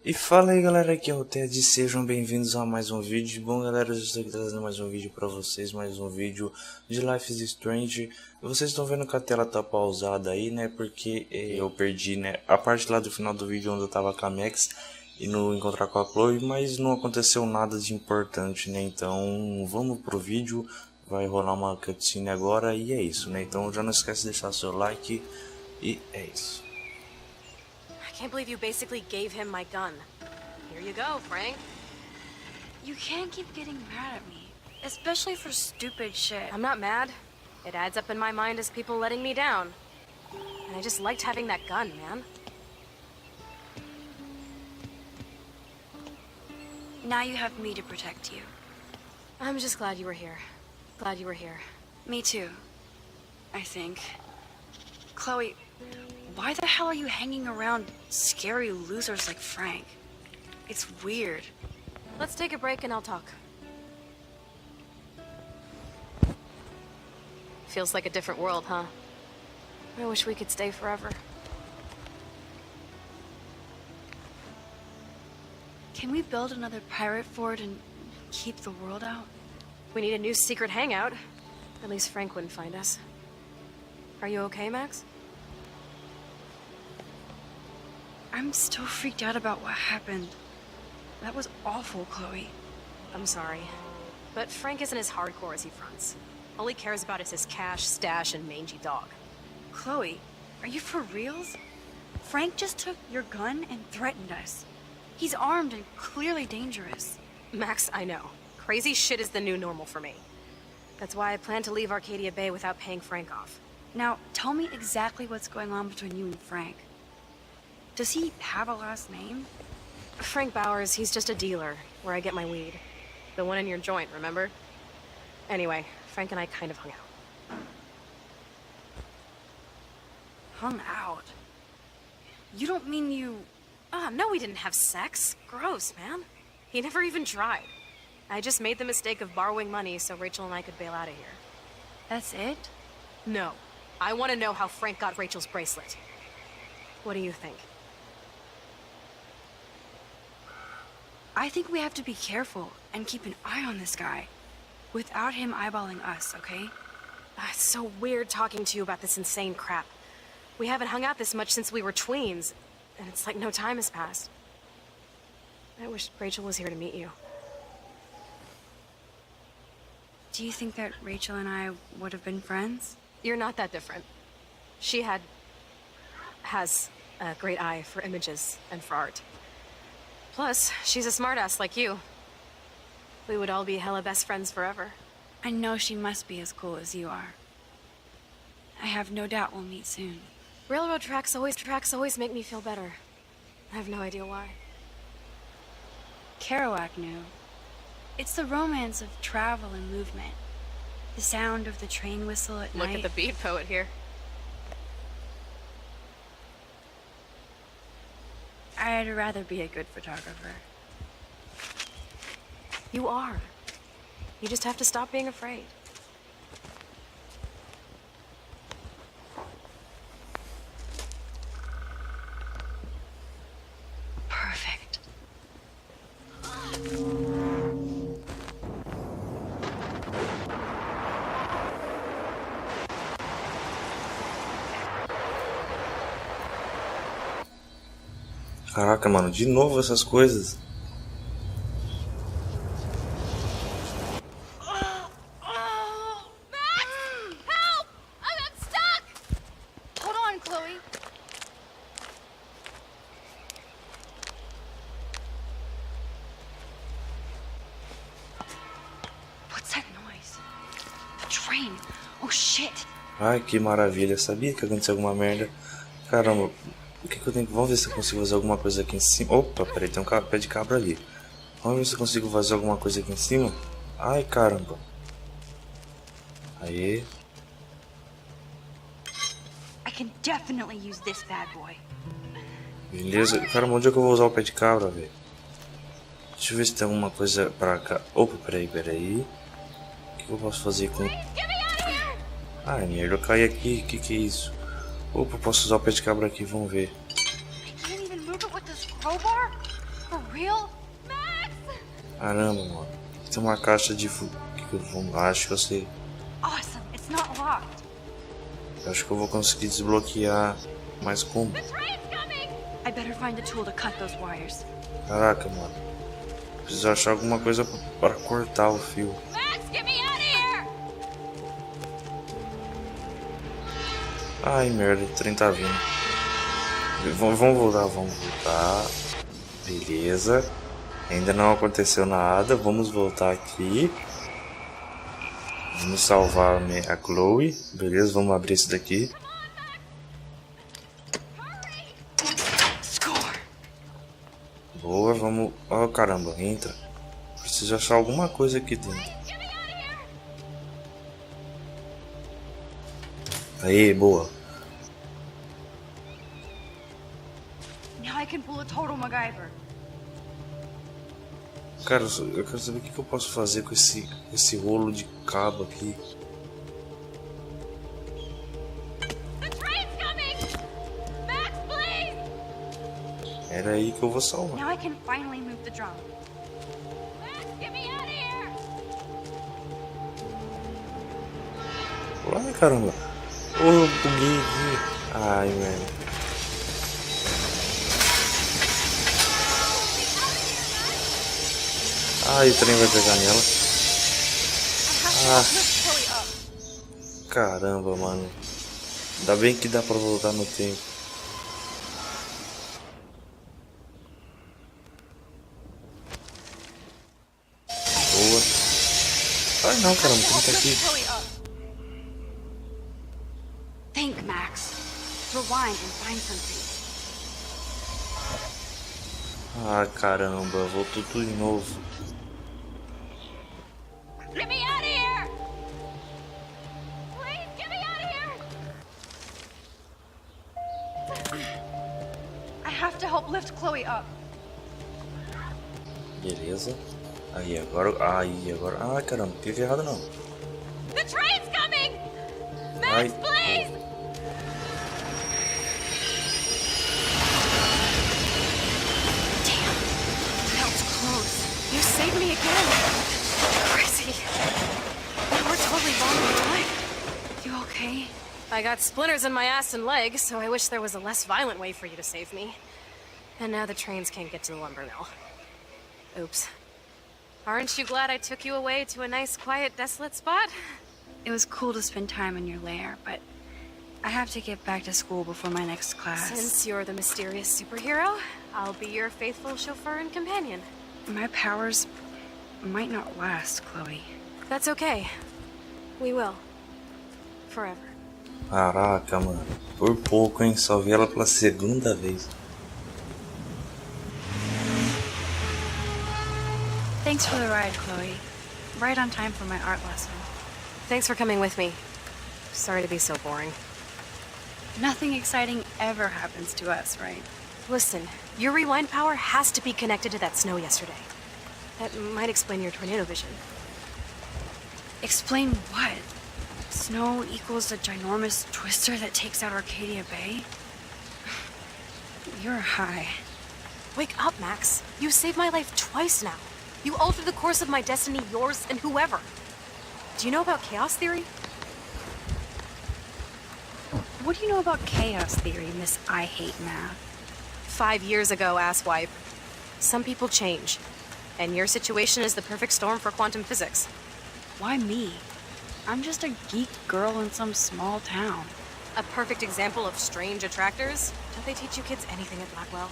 E fala aí galera, aqui é o Ted, sejam bem-vindos a mais um vídeo. Bom galera, eu estou aqui trazendo mais um vídeo pra vocês, mais um vídeo de Life is Strange. Vocês estão vendo que a tela tá pausada aí, né, porque eu perdi, né, a parte lá do final do vídeo onde eu tava com a Max e não encontrar com a Chloe, mas não aconteceu nada de importante, né, então vamos pro vídeo, vai rolar uma cutscene agora e é isso, né, então já não esquece de deixar seu like e é isso. I can't believe you basically gave him my gun. Here you go, Frank. You can't keep getting mad at me, especially for stupid shit. I'm not mad. It adds up in my mind as people letting me down. And I just liked having that gun, man. Now you have me to protect you. I'm just glad you were here. Glad you were here. Me too, I think. Chloe, why the hell are you hanging around scary losers like Frank? It's weird. Let's take a break and I'll talk. Feels like a different world, huh? I wish we could stay forever. Can we build another pirate fort and keep the world out? We need a new secret hangout. At least Frank wouldn't find us. Are you okay, Max? I'm still freaked out about what happened. That was awful, Chloe. I'm sorry. But Frank isn't as hardcore as he fronts. All he cares about is his cash, stash, and mangy dog. Chloe, are you for reals? Frank just took your gun and threatened us. He's armed and clearly dangerous. Max, I know. Crazy shit is the new normal for me. That's why I plan to leave Arcadia Bay without paying Frank off. Now, tell me exactly what's going on between you and Frank. Does he have a last name? Frank Bowers, he's just a dealer, where I get my weed. The one in your joint, remember? Anyway, Frank and I kind of hung out. Hung out? You don't mean you... No, we didn't have sex. Gross, man. He never even tried. I just made the mistake of borrowing money so Rachel and I could bail out of here. That's it? No. I want to know how Frank got Rachel's bracelet. What do you think? I think we have to be careful and keep an eye on this guy. Without him eyeballing us, okay? It's so weird talking to you about this insane crap. We haven't hung out this much since we were tweens, and it's like no time has passed. I wish Rachel was here to meet you. Do you think that Rachel and I would have been friends? You're not that different. She has a great eye for images and for art. Plus, she's a smartass like you. We would all be hella best friends forever. I know she must be as cool as you are. I have no doubt we'll meet soon. Railroad tracks always make me feel better. I have no idea why. Kerouac knew. It's the romance of travel and movement. The sound of the train whistle at night. Look at the beat poet here. I'd rather be a good photographer. You are. You just have to stop being afraid. Perfect. Caraca, mano, de novo essas coisas. Train. Oh shit. Ai, que maravilha. Sabia que ia acontecer alguma merda. Caramba, o que eu tenho que... Vamos ver se eu consigo fazer alguma coisa aqui em cima. Opa, peraí, tem um pé de cabra ali. Vamos ver se eu consigo fazer alguma coisa aqui em cima. Ai, caramba. Aí. I can definitely use this bad boy. Beleza. Caramba, onde é que eu vou usar o pé de cabra, velho? Deixa eu ver se tem alguma coisa pra cá. Opa, peraí. O que eu posso fazer com... Ai, merda, eu caí aqui. Que é isso? Opa, posso usar o pé de cabra aqui, vamos ver. For real? Max! Caramba, mano. Tem uma caixa de acho que eu sei. Awesome, it's not locked. Acho que eu vou conseguir desbloquear. Mas como? The train's coming! I better find a tool to cut those wires. Caraca, mano. Preciso achar alguma coisa para cortar o fio. Max, get me out of here! Ai, merda, o trem tá vindo. Vamos voltar. Beleza. Ainda não aconteceu nada. Vamos voltar aqui. Vamos salvar a Chloe. Beleza, vamos abrir isso daqui. Boa, vamos... Oh, caramba, entra. Preciso achar alguma coisa aqui dentro. Aí, boa. Now I can pull a total MacGyver. Cara, eu quero saber o que eu posso fazer com esse rolo de cabo aqui. Era aí que eu vou salvar. Now I can finally move the drum. Max, get me out of here! Ai, caramba. Oh, eu buguei aqui. Ai, velho. Ai, o trem vai pegar nela. Ah. Caramba, mano. Ainda bem que dá pra voltar no tempo. Boa. Ai não, caramba, como tá aqui? Think, Max. Rewind and find something. Ah, caramba, voltou tudo de novo. Get me out of here! Please, get me out of here! I have to help lift Chloe up. Beleza. Aí agora. Ah, caramba, não fiz errado não. The train's coming! Max, Ai. please! Damn, that was close. You saved me again. Crazy. Now we're totally wrong in time. You okay? I got splinters in my ass and legs, so I wish there was a less violent way for you to save me. And now the trains can't get to the lumber mill. Oops. Aren't you glad I took you away to a nice, quiet, desolate spot? It was cool to spend time in your lair, but I have to get back to school before my next class. Since you're the mysterious superhero, I'll be your faithful chauffeur and companion. My powers might not last, Chloe. That's okay. We will. Forever. Caraca, mano. Por pouco, hein? Só vi ela pela segunda vez. Thanks for the ride, Chloe. Right on time for my art lesson. Thanks for coming with me. Sorry to be so boring. Nothing exciting ever happens to us, right? Listen, your rewind power has to be connected to that snow yesterday. That might explain your tornado vision. Explain what? Snow equals a ginormous twister that takes out Arcadia Bay? You're high. Wake up, Max. You saved my life twice now. You altered the course of my destiny, yours, and whoever. Do you know about chaos theory? What do you know about chaos theory, Miss I Hate Math? 5 years ago, asswipe. Some people change. And your situation is the perfect storm for quantum physics. Why me? I'm just a geek girl in some small town. A perfect example of strange attractors. Don't they teach you kids anything at Blackwell?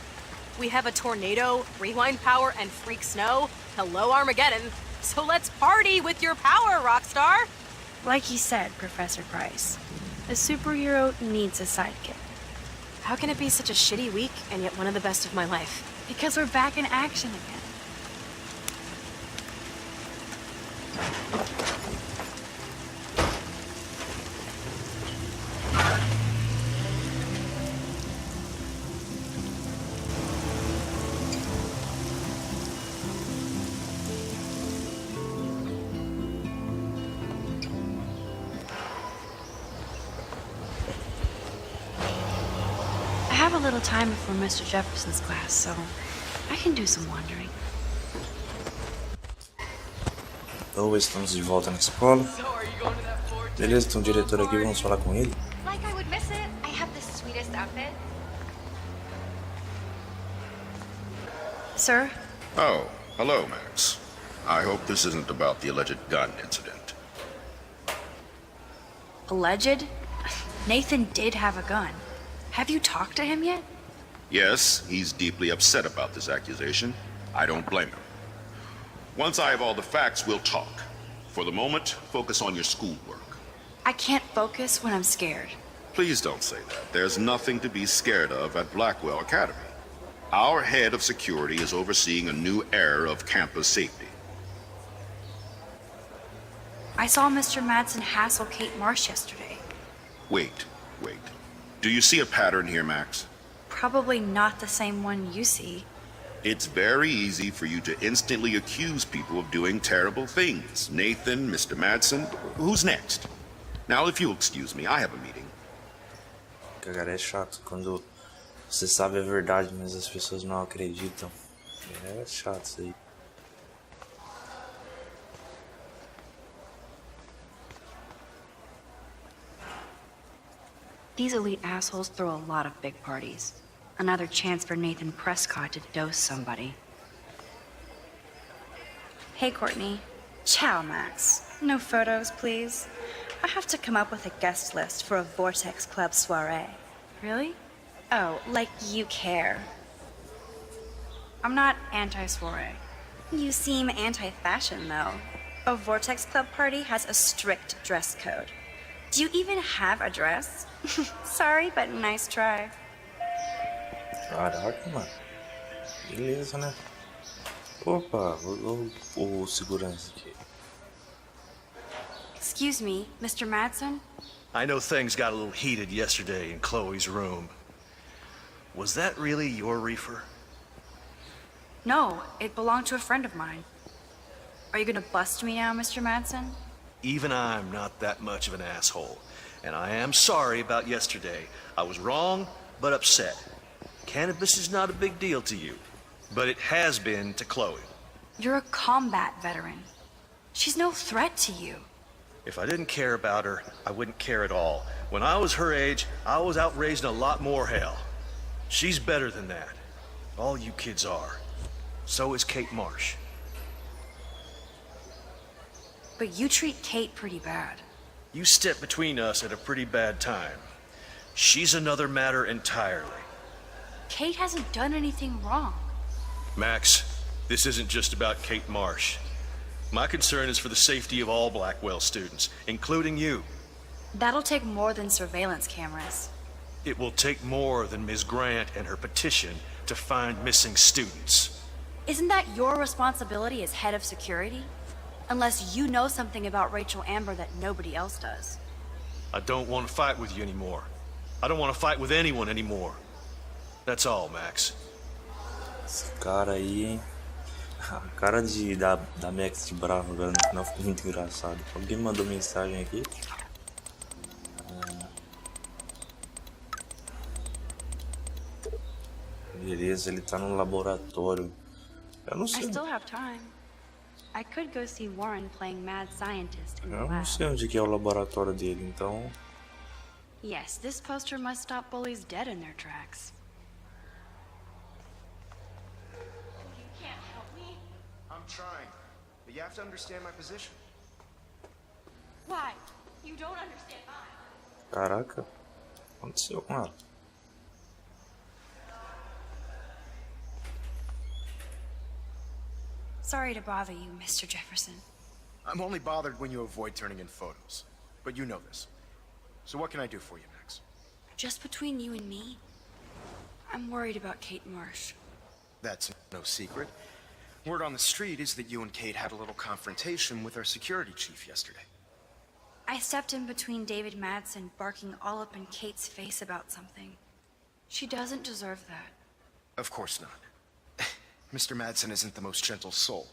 We have a tornado, rewind power, and freak snow. Hello, Armageddon. So let's party with your power, Rockstar! Like he said, Professor Price, a superhero needs a sidekick. How can it be such a shitty week and yet one of the best of my life? Because we're back in action again. I have a little time before Mr. Jefferson's class, so I can do some wandering. Então, estamos de volta na escola. Beleza, tem um diretor aqui, vamos falar com ele. Like I would miss it. I have the sweetest outfit. Sir? Oh, hello, Max. I hope this isn't about the alleged gun incident. Alleged? Nathan did have a gun. Have you talked to him yet? Yes, he's deeply upset about this accusation. I don't blame him. Once I have all the facts, we'll talk. For the moment, focus on your schoolwork. I can't focus when I'm scared. Please don't say that. There's nothing to be scared of at Blackwell Academy. Our head of security is overseeing a new era of campus safety. I saw Mr. Madsen hassle Kate Marsh yesterday. Wait. Do you see a pattern here, Max? Probably not the same one you see. It's very easy for you to instantly accuse people of doing terrible things. Nathan, Mr. Madsen, who's next? Now, if you'll excuse me, I have a meeting. Cara, é chato quando você sabe a verdade, mas as pessoas não acreditam. É chato isso aí. These elite assholes throw a lot of big parties. Another chance for Nathan Prescott to dose somebody. Hey, Courtney. Ciao, Max. No photos, please. I have to come up with a guest list for a Vortex Club soiree. Really? Oh, like you care. I'm not anti-soiree. You seem anti-fashion, though. A Vortex Club party has a strict dress code. Do you even have a dress? Sorry, but nice try. Caraca, mano. Beleza, né? Opa, o segurança aqui. Excuse me, Mr. Madsen? I know things got a little heated yesterday in Chloe's room. Was that really your reefer? No, it belonged to a friend of mine. Are you gonna bust me now, Mr. Madsen? Even I'm not that much of an asshole. And I am sorry about yesterday. I was wrong, but upset. Cannabis is not a big deal to you, but it has been to Chloe. You're a combat veteran. She's no threat to you. If I didn't care about her, I wouldn't care at all. When I was her age, I was out raising a lot more hell. She's better than that. All you kids are. So is Kate Marsh. But you treat Kate pretty bad. You stepped between us at a pretty bad time. She's another matter entirely. Kate hasn't done anything wrong. Max, this isn't just about Kate Marsh. My concern is for the safety of all Blackwell students, including you. That'll take more than surveillance cameras. It will take more than Ms. Grant and her petition to find missing students. Isn't that your responsibility as head of security? Unless you know something about Rachel Amber that nobody else does. I don't want to fight with you anymore. I don't want to fight with anyone anymore. That's all, Max. Esse cara aí, hein? A cara da Max de bravo agora no final ficou muito engraçado. Alguém mandou mensagem aqui. Beleza, ele tá no laboratório. Eu não I sei. still have time. I could go see Warren playing mad scientist in the Eu não lab. sei onde que é o laboratório dele, então. Yes, this poster must stop bullies dead in their tracks. You can't help me. I'm trying, but you have to understand my position. Why? You don't understand mine. Caraca, o que aconteceu com ela? Sorry to bother you, Mr. Jefferson. I'm only bothered when you avoid turning in photos. But you know this. So what can I do for you, Max? Just between you and me, I'm worried about Kate Marsh. That's no secret. Word on the street is that you and Kate had a little confrontation with our security chief yesterday. I stepped in between David Madsen barking all up in Kate's face about something. She doesn't deserve that. Of course not. Mr. Madsen isn't the most gentle soul.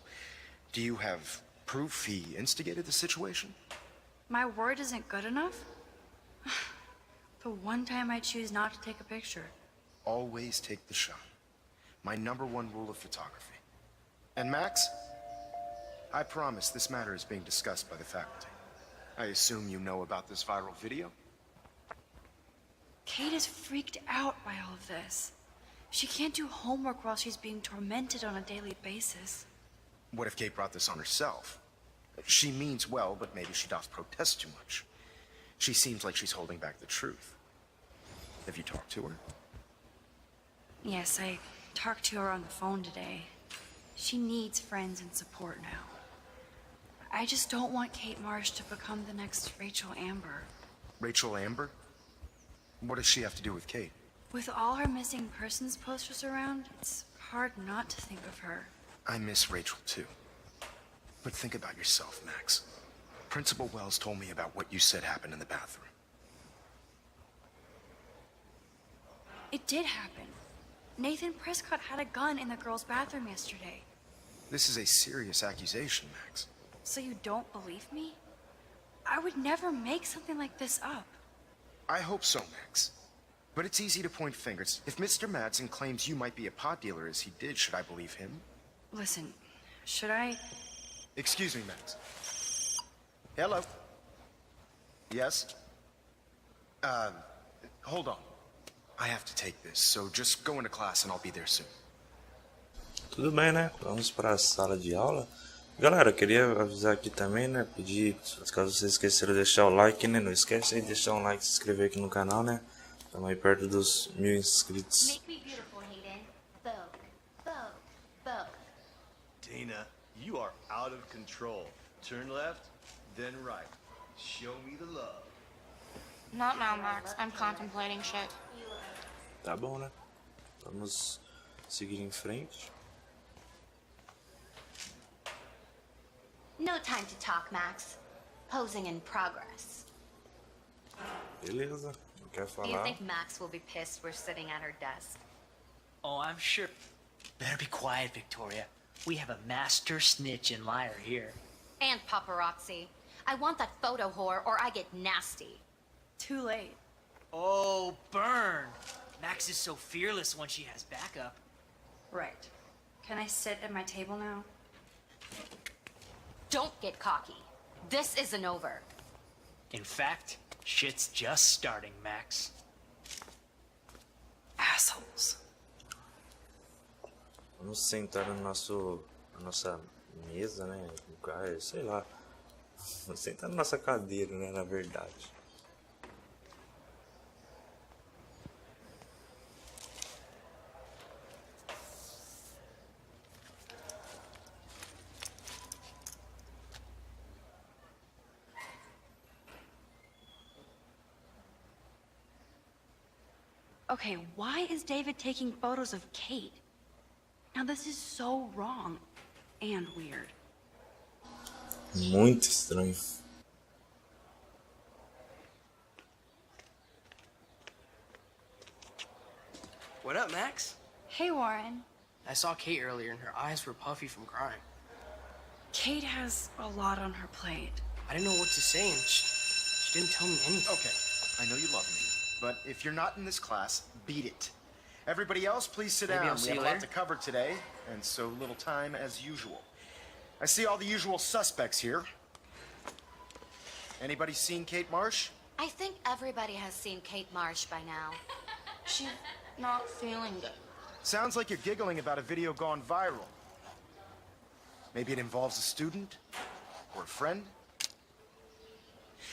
Do you have proof he instigated the situation? My word isn't good enough? The one time I choose not to take a picture. Always take the shot. My #1 rule of photography. And Max, I promise this matter is being discussed by the faculty. I assume you know about this viral video? Kate is freaked out by all of this. She can't do homework while she's being tormented on a daily basis. What if Kate brought this on herself? She means well, but maybe she doth protest too much. She seems like she's holding back the truth. Have you talked to her? Yes, I talked to her on the phone today. She needs friends and support now. I just don't want Kate Marsh to become the next Rachel Amber. Rachel Amber? What does she have to do with Kate? With all her missing persons posters around, it's hard not to think of her. I miss Rachel too. But think about yourself, Max. Principal Wells told me about what you said happened in the bathroom. It did happen. Nathan Prescott had a gun in the girls' bathroom yesterday. This is a serious accusation, Max. So you don't believe me? I would never make something like this up. I hope so, Max. But it's easy to point fingers. If Mr. Madsen claims you might be a pot dealer as he did, should I believe him? Listen, should I... Excuse me, Max. Hello? Yes? Hold on. I have to take this, so just go into class and I'll be there soon. Tudo bem, né? Vamos para a sala de aula. Galera, eu queria avisar aqui também, né? Pedir, caso vocês esqueceram de deixar o like, né? Não esquece aí de deixar um like e se inscrever aqui no canal, né? Estamos aí perto dos 1000 inscritos. Make me beautiful, Hayden. Vogue. Vogue. Vogue. Dana, you are out of control. Turn left, then right. Show me the love. Not now, Max. I'm contemplating shit. Tá bom, né? Vamos seguir em frente. No time to talk, Max. Posing in progress. Beleza, não quer Do you falar. think Max will be pissed we're sitting at her desk? Oh, I'm sure. Better be quiet, Victoria. We have a master snitch and liar here. And paparazzi. I want that photo whore or I get nasty. Too late. Oh, burn! Max is so fearless when she has backup. Right. Can I sit at my table now? Don't get cocky. This isn't over. In fact, shit's just starting, Max. Assholes. Vamos sentar no na nossa mesa, né? Lugar, sei lá. Vamos sentar na nossa cadeira, né? Na verdade. Okay, why is David taking photos of Kate? Now this is so wrong and weird. Muito estranho. What up, Max? Hey, Warren. I saw Kate earlier and her eyes were puffy from crying. Kate has a lot on her plate. I didn't know what to say and she didn't tell me anything. Okay, I know you love me, but if you're not in this class, beat it. Everybody else, please sit Maybe down. I'll see We have you a lot later. to cover today, and so little time as usual. I see all the usual suspects here. Anybody seen Kate Marsh? I think everybody has seen Kate Marsh by now. She's not feeling good. Sounds like you're giggling about a video gone viral. Maybe it involves a student or a friend.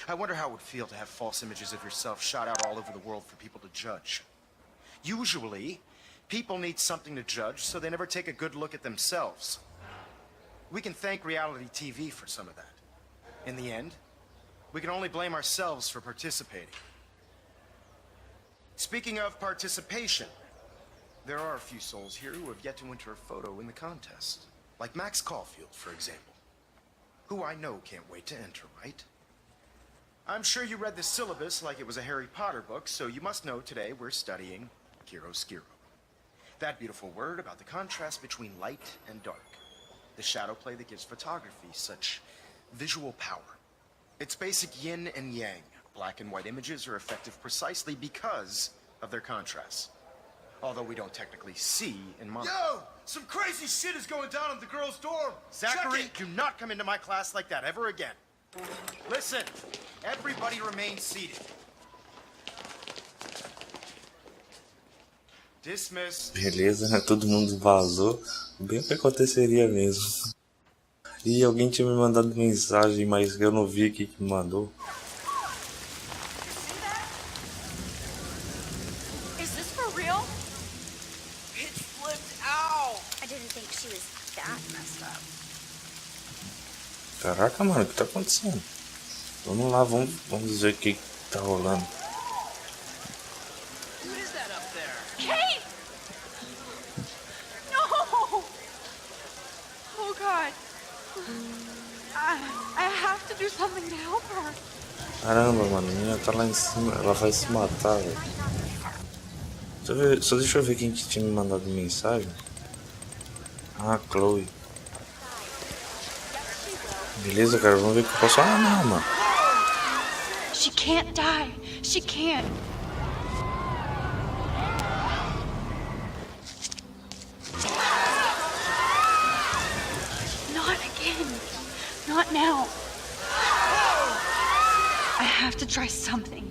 I wonder how it would feel to have false images of yourself shot out all over the world for people to judge. Usually, people need something to judge, so they never take a good look at themselves. We can thank reality TV for some of that. In the end, we can only blame ourselves for participating. Speaking of participation, there are a few souls here who have yet to enter a photo in the contest. Like Max Caulfield, for example, who I know can't wait to enter, right? I'm sure you read the syllabus like it was a Harry Potter book, so you must know today we're studying chiaroscuro. That beautiful word about the contrast between light and dark. The shadow play that gives photography such visual power. It's basic yin and yang. Black and white images are effective precisely because of their contrast. Although we don't technically see in months. Yo! Some crazy shit is going down in the girls' dorm! Zachary, do not come into my class like that ever again. Listen, everybody remain seated. Dismiss. Beleza, né? Todo mundo vazou. Bem o que aconteceria mesmo. E alguém tinha me mandado mensagem, mas eu não vi aqui que me mandou. Is this for real? It flipped out. I didn't think she was that messed up. Caraca, mano, o que tá acontecendo? Vamos lá, vamos ver o que tá rolando. What is that up there? Kate! No! Oh God. I have to do something to help her. Caramba, mano, a menina tá lá em cima, ela vai se matar, velho. Só deixa eu ver quem que tinha me mandado mensagem. Ah, Chloe. Beleza, cara, vamos ver o que eu posso... Ah, não, mano. She can't die. She can't. Not again. Not now. I have to try something.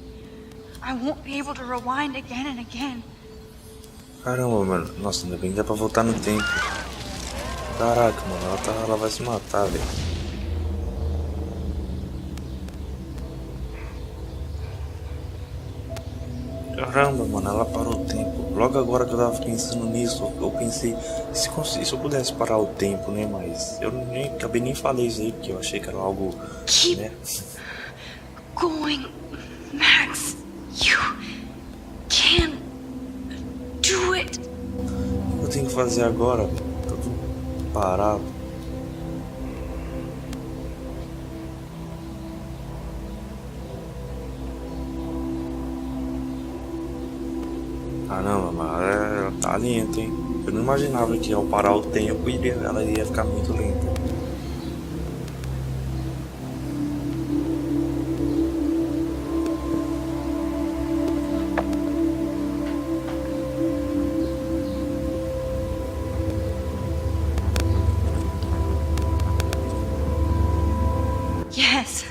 I won't be able to rewind again and again. Caramba, mano. Nossa, ainda bem que dá pra voltar no tempo. Caraca, mano, ela vai se matar, velho. Caramba, mano, ela parou o tempo. Logo agora que eu tava pensando nisso, eu pensei, se eu pudesse parar o tempo, né? Mas eu acabei nem falei isso aí, porque eu achei que era algo, né? Going, Max. You can do it. O que eu tenho que fazer agora? Tô tudo parado. Caramba, mas ela tá lenta, hein? Eu não imaginava que ao parar o tempo ela iria ficar muito lenta. Yes.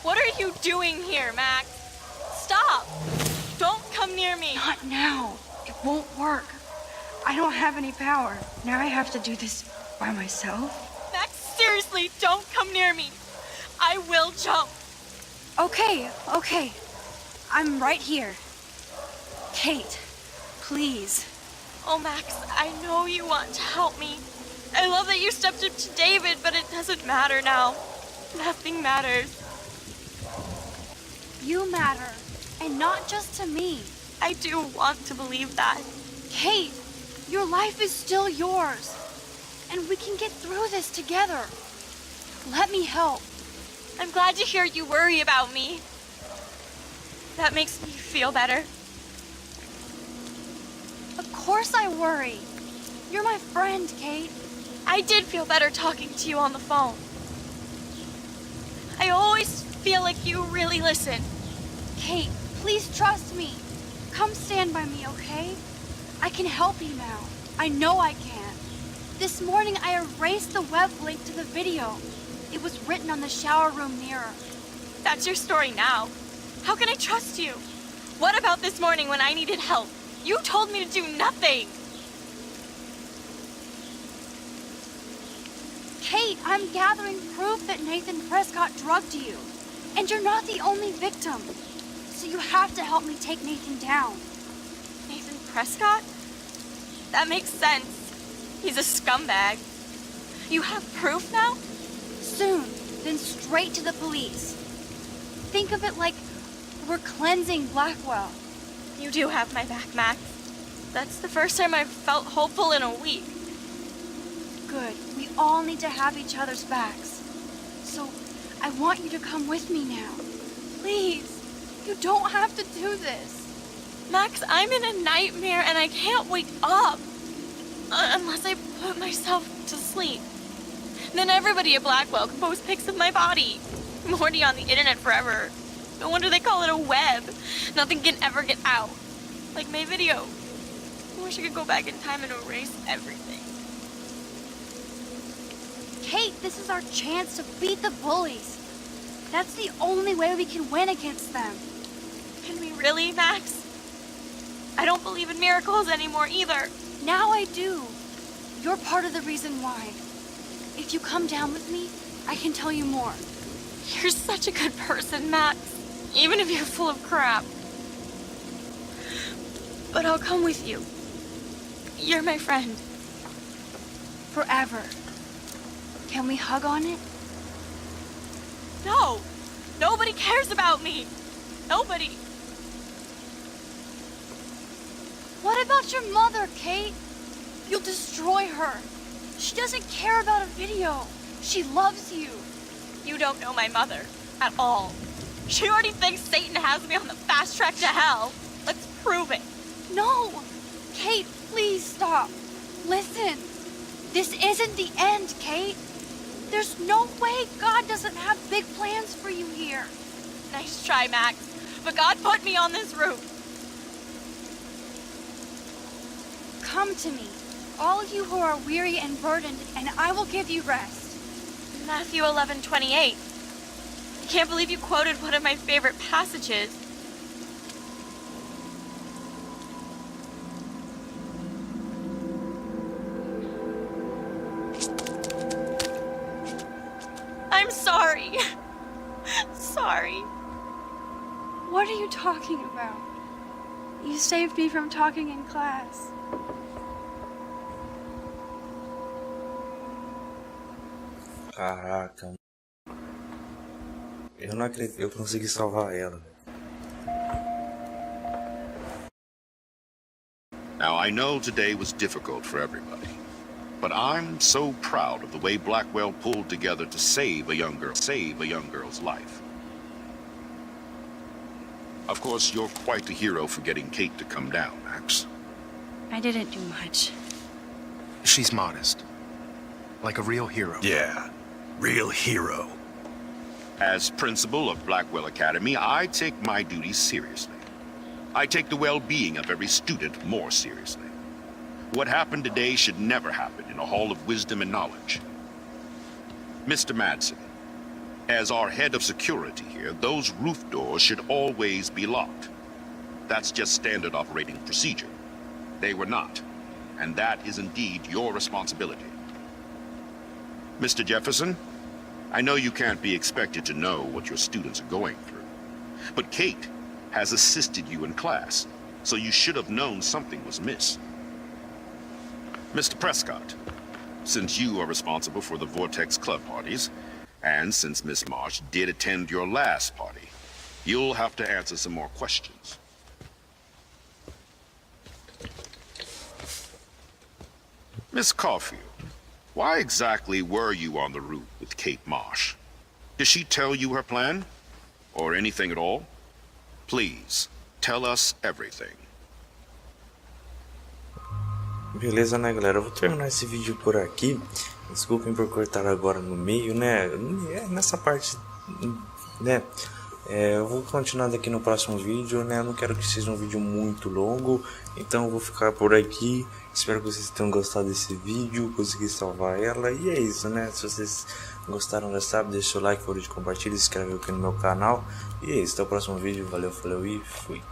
What are you doing here, Max? Stop! Don't come near me. Not now. It won't work. I don't have any power. Now I have to do this by myself. Max, seriously, don't come near me. I will jump. Okay. I'm right here. Kate, please. Oh, Max, I know you want to help me. I love that you stepped up to David, but it doesn't matter now. Nothing matters. You matter. And not just to me. I do want to believe that. Kate, your life is still yours. And we can get through this together. Let me help. I'm glad to hear you worry about me. That makes me feel better. Of course I worry. You're my friend, Kate. I did feel better talking to you on the phone. I always feel like you really listen. Kate, please trust me. Come stand by me, okay? I can help you now. I know I can. This morning I erased the web link to the video. It was written on the shower room mirror. That's your story now. How can I trust you? What about this morning when I needed help? You told me to do nothing. Kate, I'm gathering proof that Nathan Prescott drugged you. And you're not the only victim. So you have to help me take Nathan down. Nathan Prescott? That makes sense. He's a scumbag. You have proof now? Soon, then straight to the police. Think of it like we're cleansing Blackwell. You do have my back, Max. That's the first time I've felt hopeful in a week. Good. We all need to have each other's backs. So, I want you to come with me now. Please, you don't have to do this. Max, I'm in a nightmare and I can't wake up. Unless I put myself to sleep. Then everybody at Blackwell can post pics of my body. I'm already on the internet forever. No wonder they call it a web. Nothing can ever get out. Like my video. I wish I could go back in time and erase everything. Kate, this is our chance to beat the bullies. That's the only way we can win against them. Can we really, Max? I don't believe in miracles anymore either. Now I do. You're part of the reason why. If you come down with me, I can tell you more. You're such a good person, Max. Even if you're full of crap. But I'll come with you. You're my friend. Forever. Can we hug on it? No! Nobody cares about me! Nobody! What about your mother, Kate? You'll destroy her. She doesn't care about a video. She loves you. You don't know my mother at all. She already thinks Satan has me on the fast track to hell. Let's prove it. No! Kate, please stop. Listen. This isn't the end, Kate. There's no way God doesn't have big plans for you here. Nice try, Max. But God put me on this route. Come to me, all you who are weary and burdened, and I will give you rest. Matthew 11:28. I can't believe you quoted one of my favorite passages. I'm sorry. Sorry. What are you talking about? You saved me from talking in class. Caraca. Eu não acredito, eu consegui salvar ela. Now, I know today was difficult for everybody, but I'm so proud of the way Blackwell pulled together to save a young girl's life. Of course, you're quite the hero for getting Kate to come down, Max. I didn't do much. She's modest. Like a real hero. Yeah, real hero. As principal of Blackwell Academy, I take my duties seriously. I take the well-being of every student more seriously. What happened today should never happen in a hall of wisdom and knowledge. Mr. Madsen, as our head of security here, those roof doors should always be locked. That's just standard operating procedure. They were not, and that is indeed your responsibility. Mr. Jefferson, I know you can't be expected to know what your students are going through, but Kate has assisted you in class, so you should have known something was miss. Mr. Prescott, since you are responsible for the Vortex Club parties, and since Miss Marsh did attend your last party, you'll have to answer some more questions. Miss Caulfield, why exactly were you on the route with Kate Marsh? Did she tell you her plan? Or anything at all? Please, tell us everything. Beleza, né, galera? Eu vou terminar esse vídeo por aqui. Desculpem por cortar agora no meio, né? Nessa parte, né? Eu vou continuar daqui no próximo vídeo, né? Eu não quero que seja um vídeo muito longo, então eu vou ficar por aqui. Espero que vocês tenham gostado desse vídeo, consegui salvar ela. E é isso, né? Se vocês gostaram, já sabe, deixa o like, compartilha, se inscreve aqui no meu canal. E é isso, até o próximo vídeo. Valeu, falou e fui.